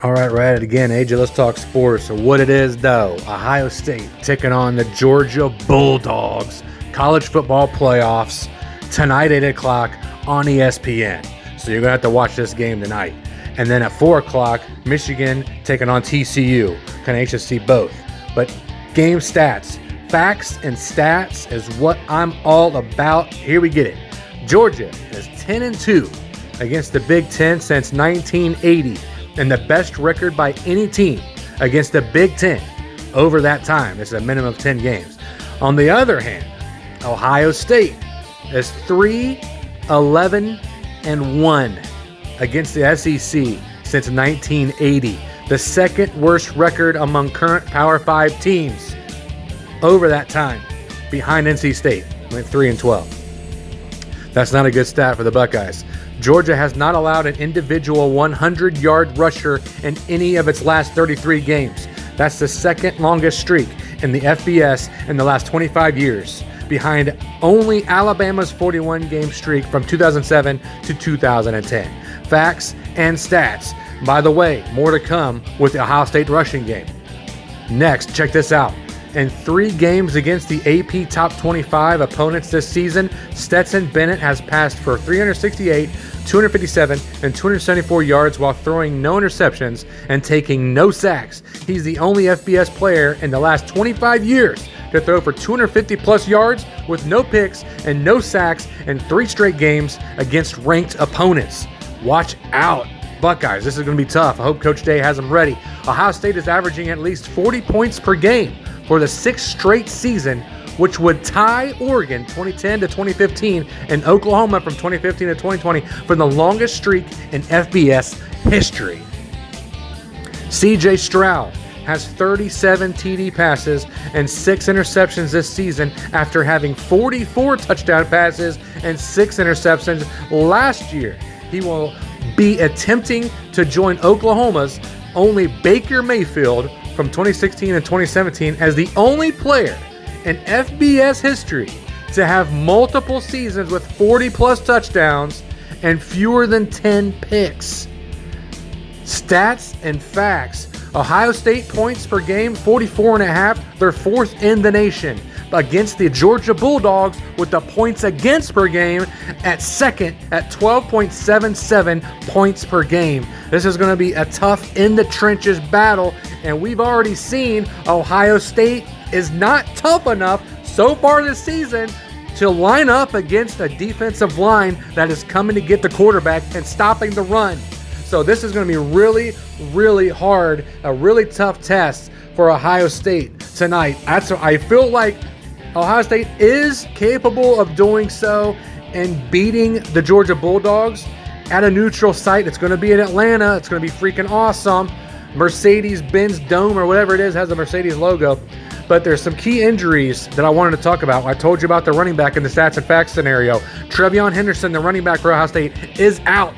All right, we're at it again. AJ, let's talk sports. So what it is, though, Ohio State taking on the Georgia Bulldogs. College football playoffs tonight, 8 o'clock on ESPN. So you're going to have to watch this game tonight. And then at 4 o'clock, Michigan taking on TCU. Kind of anxious to see both. But game stats, facts and stats is what I'm all about. Here we get it. Georgia is 10-2 against the Big Ten since 1980. And the best record by any team against the Big Ten over that time. It's a minimum of 10 games. On the other hand, Ohio State is 3-11-1 against the SEC since 1980. The second worst record among current Power 5 teams over that time, behind NC State, went 3-12. That's not a good stat for the Buckeyes. Georgia has not allowed an individual 100-yard rusher in any of its last 33 games. That's the second longest streak in the FBS in the last 25 years, behind only Alabama's 41-game streak from 2007 to 2010. Facts and stats. By the way, more to come with the Ohio State rushing game. Next, check this out. In 3 games against the AP Top 25 opponents this season, Stetson Bennett has passed for 368, 257, and 274 yards while throwing no interceptions and taking no sacks. He's the only FBS player in the last 25 years to throw for 250-plus yards with no picks and no sacks in 3 straight games against ranked opponents. Watch out, Buckeyes. This is going to be tough. I hope Coach Day has them ready. Ohio State is averaging at least 40 points per game for the 6th straight season, which would tie Oregon 2010 to 2015 and Oklahoma from 2015 to 2020 for the longest streak in FBS history. CJ Stroud has 37 TD passes and 6 interceptions this season after having 44 touchdown passes and 6 interceptions last year. He will be attempting to join Oklahoma's only Baker Mayfield from 2016 and 2017 as the only player in FBS history to have multiple seasons with 40-plus touchdowns and fewer than 10 picks. Stats and facts. Ohio State points per game, 44.5. They're 4th in the nation against the Georgia Bulldogs with the points against per game at 2nd at 12.77 points per game. This is going to be a tough in-the-trenches battle, and we've already seen Ohio State is not tough enough so far this season to line up against a defensive line that is coming to get the quarterback and stopping the run. So this is going to be really, really hard, a really tough test for Ohio State tonight. I feel like Ohio State is capable of doing so and beating the Georgia Bulldogs at a neutral site. It's going to be in Atlanta. It's going to be freaking awesome. Mercedes-Benz Dome or whatever it is has a Mercedes logo. But there's some key injuries that I wanted to talk about. I told you about the running back in the stats and facts scenario. Trevion Henderson, the running back for Ohio State, is out.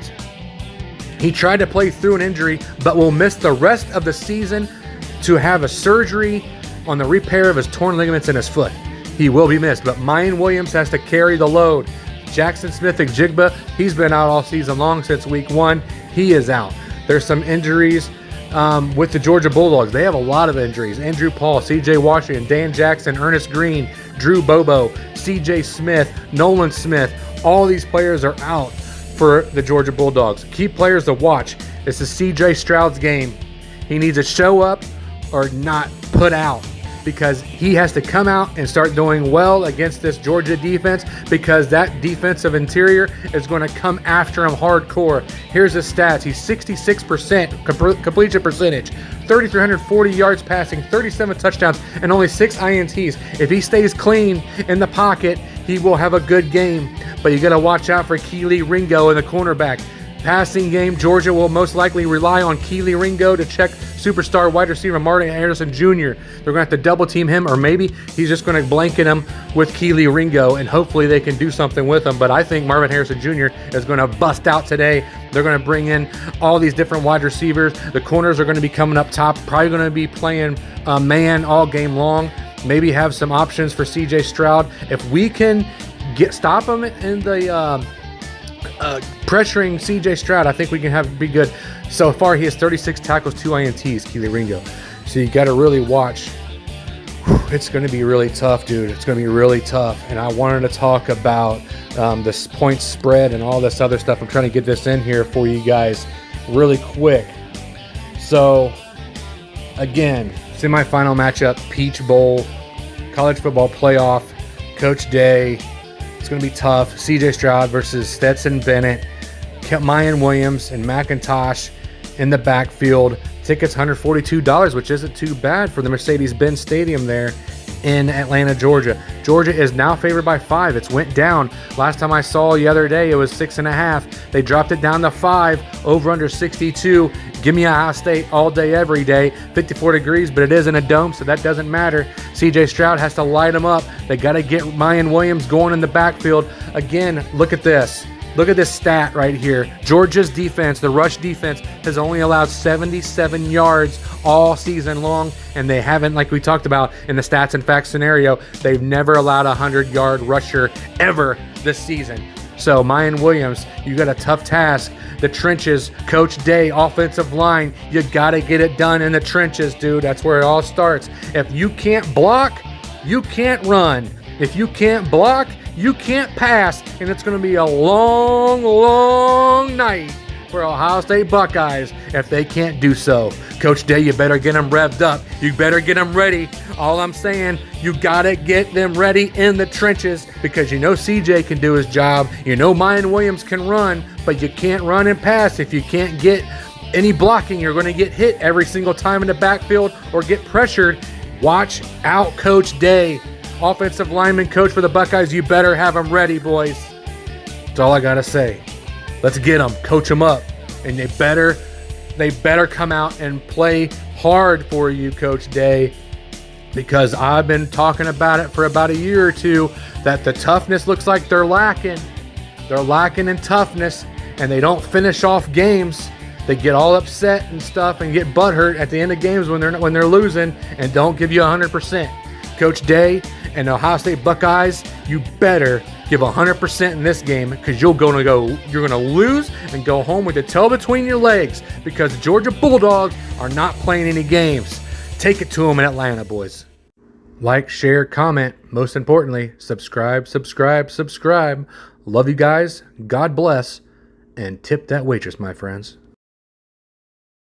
He tried to play through an injury, but will miss the rest of the season to have a surgery on the repair of his torn ligaments in his foot. He will be missed, but Mayan Williams has to carry the load. Jackson Smith-Njigba, he's been out all season long since week 1. He is out. There's some injuries with the Georgia Bulldogs. They have a lot of injuries. Andrew Paul, C.J. Washington, Dan Jackson, Ernest Green, Drew Bobo, C.J. Smith, Nolan Smith. All these players are out for the Georgia Bulldogs. Key players to watch. This is C.J. Stroud's game. He needs to show up or not put out, because he has to come out and start doing well against this Georgia defense, because that defensive interior is going to come after him hardcore. Here's his stats. He's 66% completion percentage, 3,340 yards passing, 37 touchdowns, and only 6 INTs. If he stays clean in the pocket, he will have a good game. But you got to watch out for Kelee Ringo in the cornerback. Passing game, Georgia will most likely rely on Kelee Ringo to check superstar wide receiver Martin Harrison Jr. They're going to have to double team him, or maybe he's just going to blanket him with Kelee Ringo, and hopefully they can do something with him. But I think Marvin Harrison Jr. is going to bust out today. They're going to bring in all these different wide receivers. The corners are going to be coming up top, probably going to be playing man all game long. Maybe have some options for CJ Stroud. If we can stop him in the pressuring CJ Stroud, I think we can be good. So far, he has 36 tackles, 2 INTs, Keely Ringo. So you got to really watch. It's going to be really tough, dude. It's going to be really tough. And I wanted to talk about this point spread and all this other stuff. I'm trying to get this in here for you guys really quick. So, again, semifinal matchup, Peach Bowl, college football playoff, Coach Day. It's going to be tough. CJ Stroud versus Stetson Bennett, Mayan Williams, and McIntosh in the backfield. Tickets $142, which isn't too bad for the Mercedes-Benz Stadium there in Atlanta, Georgia. Georgia is now favored by 5. It's went down. Last time I saw the other day, it was 6.5. They dropped it down to 5. Over under 62. Give me Ohio State all day, every day. 54 degrees, but it is in a dome, so that doesn't matter. CJ Stroud has to light them up. They got to get Mayan Williams going in the backfield. Again, look at this. Look at this stat right here. Georgia's defense, the rush defense, has only allowed 77 yards all season long, and they haven't, like we talked about in the stats and facts scenario, they've never allowed a 100-yard rusher ever this season. So, Mayan Williams, you got a tough task. The trenches, Coach Day, offensive line, you got to get it done in the trenches, dude. That's where it all starts. If you can't block, you can't run. If you can't block, you can't pass, and it's going to be a long, long night for Ohio State Buckeyes if they can't do so. Coach Day, you better get them revved up. You better get them ready. All I'm saying, you got to get them ready in the trenches because you know CJ can do his job. You know Mayan Williams can run, but you can't run and pass if you can't get any blocking. You're going to get hit every single time in the backfield or get pressured. Watch out, Coach Day. Offensive lineman coach for the Buckeyes, you better have them ready, boys. That's all I got to say. Let's get them, coach them up, and they better come out and play hard for you, Coach Day, because I've been talking about it for about a year or two that the toughness looks like they're lacking. They're lacking in toughness, and they don't finish off games. They get all upset and stuff and get butthurt at the end of games when they're losing and don't give you 100%. Coach Day and the Ohio State Buckeyes, you better give 100% in this game because you're going to lose and go home with the tail between your legs because the Georgia Bulldogs are not playing any games. Take it to them in Atlanta, boys. Like, share, comment. Most importantly, subscribe. Love you guys. God bless. And tip that waitress, my friends.